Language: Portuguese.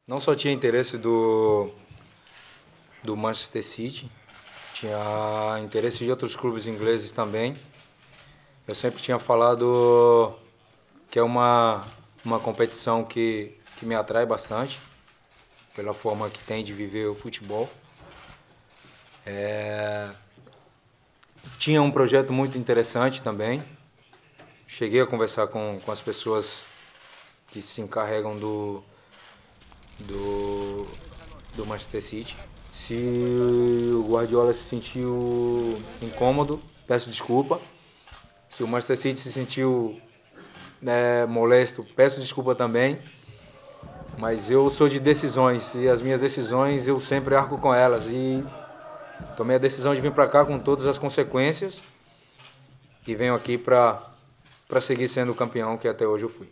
Não só tinha interesse do Manchester City, tinha interesse de outros clubes ingleses também. Eu sempre tinha falado que é uma competição que me atrai bastante, pela forma que tem de viver o futebol. Tinha um projeto muito interessante também. Cheguei a conversar com as pessoas que se encarregam do Manchester City. Se o Guardiola se sentiu incômodo, peço desculpa. Se o Manchester City se sentiu molesto, peço desculpa também. Mas eu sou de decisões e as minhas decisões eu sempre arco com elas. E tomei a decisão de vir para cá com todas as consequências e venho aqui para seguir sendo o campeão que até hoje eu fui.